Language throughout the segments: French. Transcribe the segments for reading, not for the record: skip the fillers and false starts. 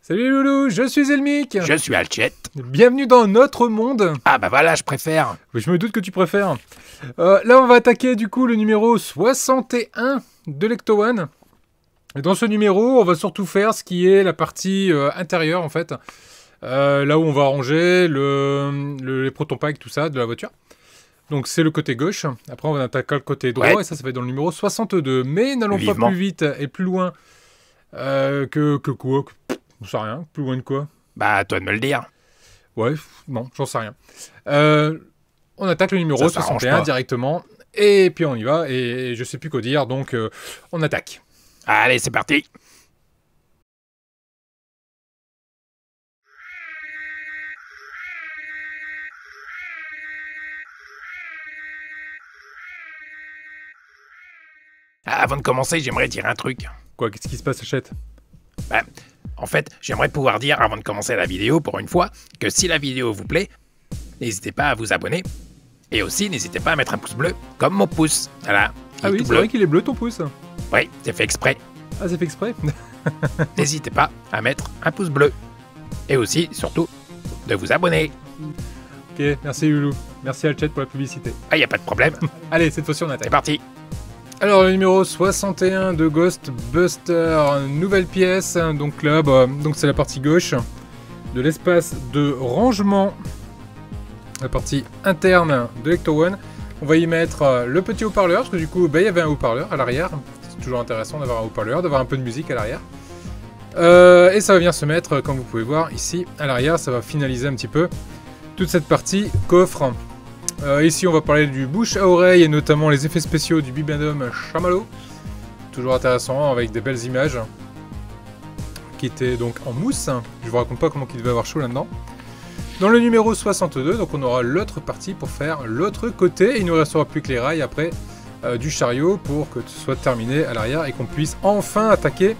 Salut Loulou, je suis Elmic. Je suis Alchette. Bienvenue dans notre monde. Ah bah voilà, je préfère. Oui, je me doute que tu préfères. Là, on va attaquer du coup le numéro 61 de Lecto One. Et dans ce numéro, on va surtout faire ce qui est la partie intérieure en fait. Là où on va ranger les proton packs, tout ça, de la voiture. Donc c'est le côté gauche. Après, on va attaquer le côté droit. Ouais. Et ça va être dans le numéro 62. Mais n'allons pas plus vite et plus loin que quoi. J'en sais rien. Plus loin de quoi? Bah, à toi de me le dire. Ouais, non, j'en sais rien. On attaque le numéro 61 directement. Et puis on y va. Et je sais plus quoi dire. Donc on attaque. Allez, c'est parti. Avant de commencer, j'aimerais dire un truc. Quoi, qu'est-ce qui se passe, Hachette? Bah, en fait, j'aimerais pouvoir dire, avant de commencer la vidéo, pour une fois, que si la vidéo vous plaît, n'hésitez pas à vous abonner. Et aussi, n'hésitez pas à mettre un pouce bleu, comme mon pouce. Voilà. Ah oui, c'est vrai qu'il est bleu ton pouce. Oui, c'est fait exprès. Ah, c'est fait exprès. N'hésitez pas à mettre un pouce bleu. Et aussi, surtout, de vous abonner. Ok, merci Loulou. Merci Alchette pour la publicité. Ah, y a pas de problème. Allez, cette fois-ci on attaque. C'est parti. Alors le numéro 61 de Ghostbuster, nouvelle pièce, donc là, donc c'est la partie gauche de l'espace de rangement, la partie interne de Lecto One. On va y mettre le petit haut-parleur, parce que du coup, il y avait un haut-parleur à l'arrière, c'est toujours intéressant d'avoir un haut-parleur, d'avoir un peu de musique à l'arrière. Et ça va venir se mettre, comme vous pouvez voir ici, à l'arrière, ça va finaliser un petit peu toute cette partie coffre. Ici on va parler du bouche à oreille et notamment les effets spéciaux du Bibendum Chamallow. Toujours intéressant avec des belles images. Qui étaient donc en mousse. Je vous raconte pas comment il devait avoir chaud là-dedans. Dans le numéro 62, donc on aura l'autre partie pour faire l'autre côté. Il ne nous restera plus que les rails après du chariot pour que ce soit terminé à l'arrière et qu'on puisse enfin attaquer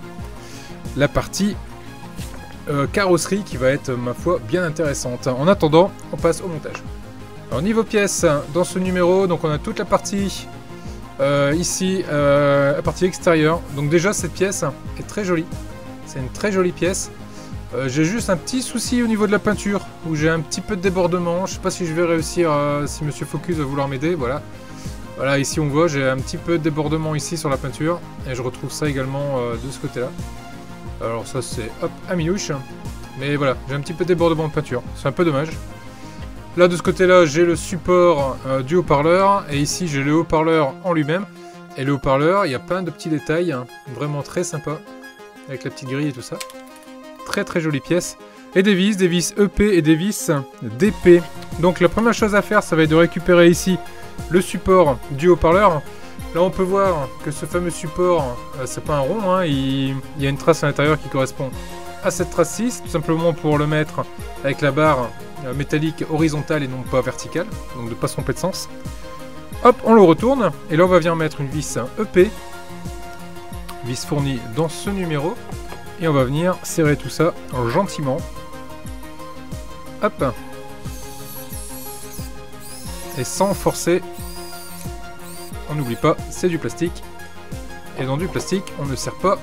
la partie carrosserie qui va être ma foi bien intéressante. En attendant, on passe au montage. Alors niveau pièces, dans ce numéro, donc on a toute la partie ici, la partie extérieure. Donc déjà cette pièce est très jolie, c'est une très jolie pièce. J'ai juste un petit souci au niveau de la peinture, où j'ai un petit peu de débordement. Je sais pas si je vais réussir, si Monsieur Focus va vouloir m'aider, voilà. Voilà, ici on voit, j'ai un petit peu de débordement ici sur la peinture, et je retrouve ça également de ce côté-là. Alors ça c'est, hop, à minouche. Mais voilà, j'ai un petit peu de débordement de peinture, c'est un peu dommage. Là, de ce côté-là, j'ai le support du haut-parleur. Et ici, j'ai le haut-parleur en lui-même. Et le haut-parleur, il y a plein de petits détails. Vraiment très sympa. Avec la petite grille et tout ça. Très très jolie pièce. Et des vis EP et des vis DP. Donc la première chose à faire, ça va être de récupérer ici le support du haut-parleur. Là, on peut voir que ce fameux support, c'est pas un rond. Hein, il y a une trace à l'intérieur qui correspond à cette trace-ci. Tout simplement pour le mettre avec la barre métallique horizontale et non pas verticale, donc de ne pas se tromper de sens. Hop, on le retourne, et là on va venir mettre une vis EP, vis fournie dans ce numéro, et on va venir serrer tout ça gentiment. Hop. Et sans forcer. On n'oublie pas, c'est du plastique. Et dans du plastique, on ne serre pas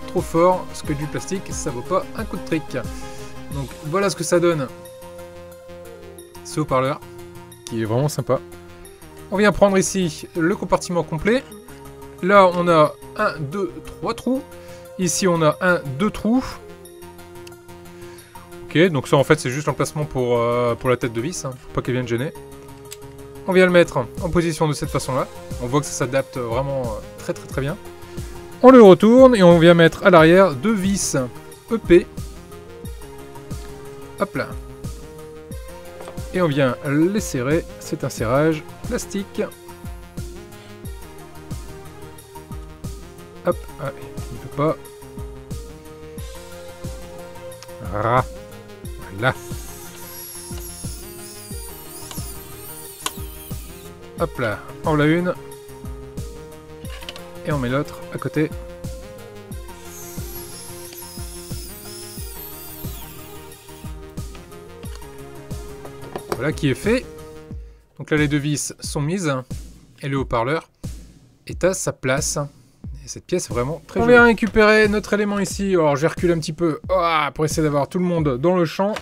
trop fort, parce que du plastique, ça vaut pas un coup de trick. Donc voilà ce que ça donne. Ce haut-parleur, qui est vraiment sympa. On vient prendre ici le compartiment complet. Là, on a 1, 2, 3 trous. Ici, on a 1, 2 trous. Ok, donc ça, en fait, c'est juste l'emplacement pour la tête de vis, hein, pour pas qu'elle vienne gêner. On vient le mettre en position de cette façon-là. On voit que ça s'adapte vraiment très très très bien. On le retourne et on vient mettre à l'arrière 2 vis EP. Hop là. Et on vient les serrer, c'est un serrage plastique. Hop, allez, il ne peut pas. Voilà. Hop là, on l'a une. Et on met l'autre à côté. Voilà qui est fait. Donc là les deux vis sont mises et le haut-parleur est à sa place. Et cette pièce est vraiment très jolie. On vient récupérer notre élément ici. Alors je recule un petit peu pour essayer d'avoir tout le monde dans le champ.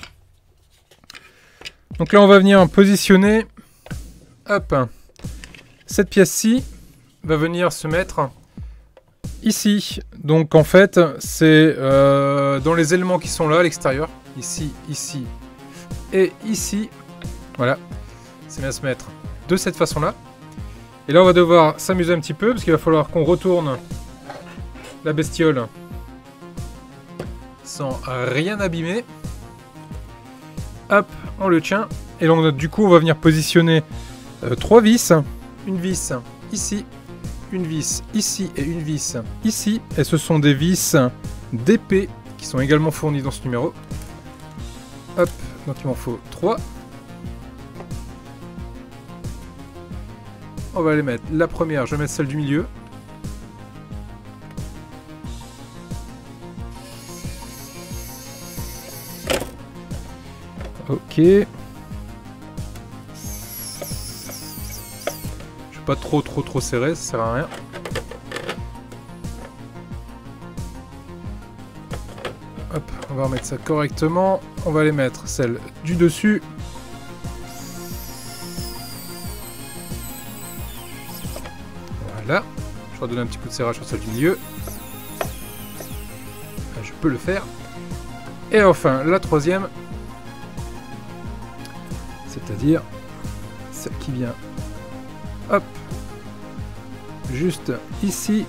Donc là on va venir positionner. Hop. Cette pièce-ci va venir se mettre ici. Donc en fait c'est dans les éléments qui sont là à l'extérieur. Ici, ici et ici. Voilà. C'est bien se mettre de cette façon-là. Et là, on va devoir s'amuser un petit peu, parce qu'il va falloir qu'on retourne la bestiole sans rien abîmer. Hop, on le tient. Et donc, du coup, on va venir positionner 3 vis. Une vis ici, une vis ici et une vis ici. Et ce sont des vis d'épée qui sont également fournies dans ce numéro. Hop, donc il m'en faut 3. On va les mettre. La première, je vais mettre celle du milieu. Ok. Je vais pas trop serrer, ça sert à rien. Hop, on va remettre ça correctement. On va les mettre celle du dessus. Voilà, je redonne un petit coup de serrage sur celle du milieu. Je peux le faire. Et enfin, la troisième. C'est-à-dire celle qui vient, hop, juste ici.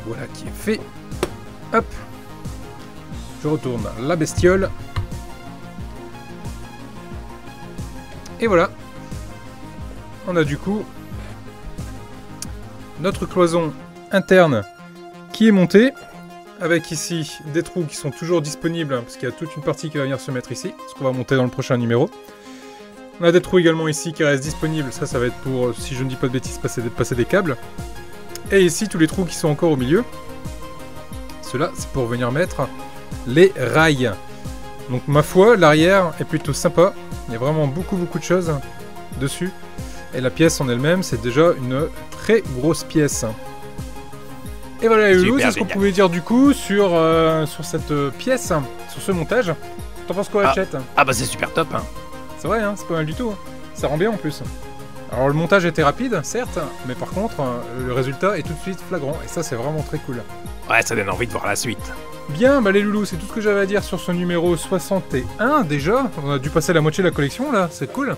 Voilà qui est fait. Hop. Je retourne la bestiole. Et voilà, on a du coup notre cloison interne qui est montée, avec ici des trous qui sont toujours disponibles, parce qu'il y a toute une partie qui va venir se mettre ici, ce qu'on va monter dans le prochain numéro. On a des trous également ici qui restent disponibles, ça va être pour, si je ne dis pas de bêtises, passer des câbles. Et ici, tous les trous qui sont encore au milieu, ceux-là, c'est pour venir mettre les rails. Donc ma foi, l'arrière est plutôt sympa. Il y a vraiment beaucoup de choses dessus. Et la pièce en elle-même, c'est déjà une très grosse pièce. Et voilà les loulous, c'est ce qu'on pouvait dire du coup sur cette pièce, sur ce montage. T'en penses quoi, Hachette? Ah bah c'est super top, hein. C'est vrai, hein, c'est pas mal du tout. Hein. Ça rend bien en plus. Alors le montage était rapide, certes, mais par contre, le résultat est tout de suite flagrant. Et ça, c'est vraiment très cool. Ouais, ça donne envie de voir la suite. Bien, bah les loulous, c'est tout ce que j'avais à dire sur ce numéro 61 déjà. On a dû passer la moitié de la collection là, c'est cool.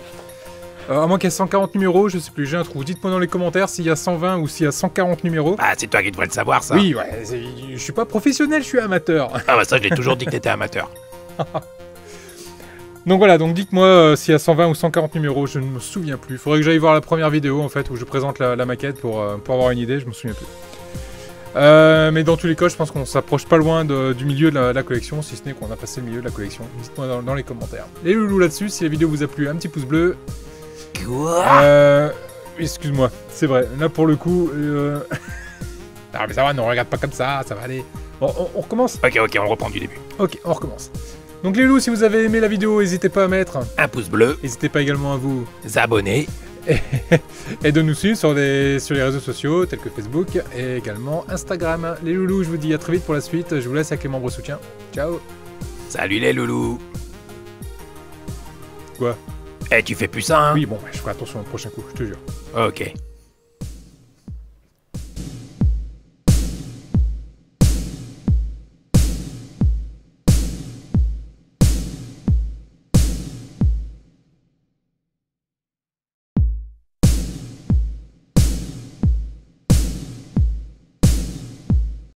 À moins qu'il y ait 140 numéros, je sais plus, j'ai un trou. Dites-moi dans les commentaires s'il y a 120 ou s'il y a 140 numéros. Ah, c'est toi qui devrais le savoir ça. Oui, ouais, je suis pas professionnel, je suis amateur. Ah bah ça, je l'ai toujours dit que t'étais amateur. Donc voilà, donc dites-moi s'il y a 120 ou 140 numéros, je ne me souviens plus. Faudrait que j'aille voir la première vidéo en fait, où je présente la maquette pour avoir une idée, je me souviens plus. Mais dans tous les cas, je pense qu'on s'approche pas loin du milieu de la collection, si ce n'est qu'on a passé le milieu de la collection. Dites-moi dans les commentaires. Les loulous là-dessus, si la vidéo vous a plu, un petit pouce bleu. Quoi Excuse-moi, c'est vrai. Là pour le coup... Ah mais ça va, ne regarde pas comme ça va aller. Bon, on recommence. Ok, on reprend du début. Ok, on recommence. Donc les loulous, si vous avez aimé la vidéo, n'hésitez pas à mettre un pouce bleu. N'hésitez pas également à vous abonner. Et de nous suivre sur les réseaux sociaux tels que Facebook et également Instagram. Les loulous, je vous dis à très vite pour la suite. Je vous laisse avec les membres soutien. Ciao. Salut les loulous. Quoi? Eh, tu fais plus ça, hein? Oui, bon, je ferai attention au prochain coup, je te jure. Ok.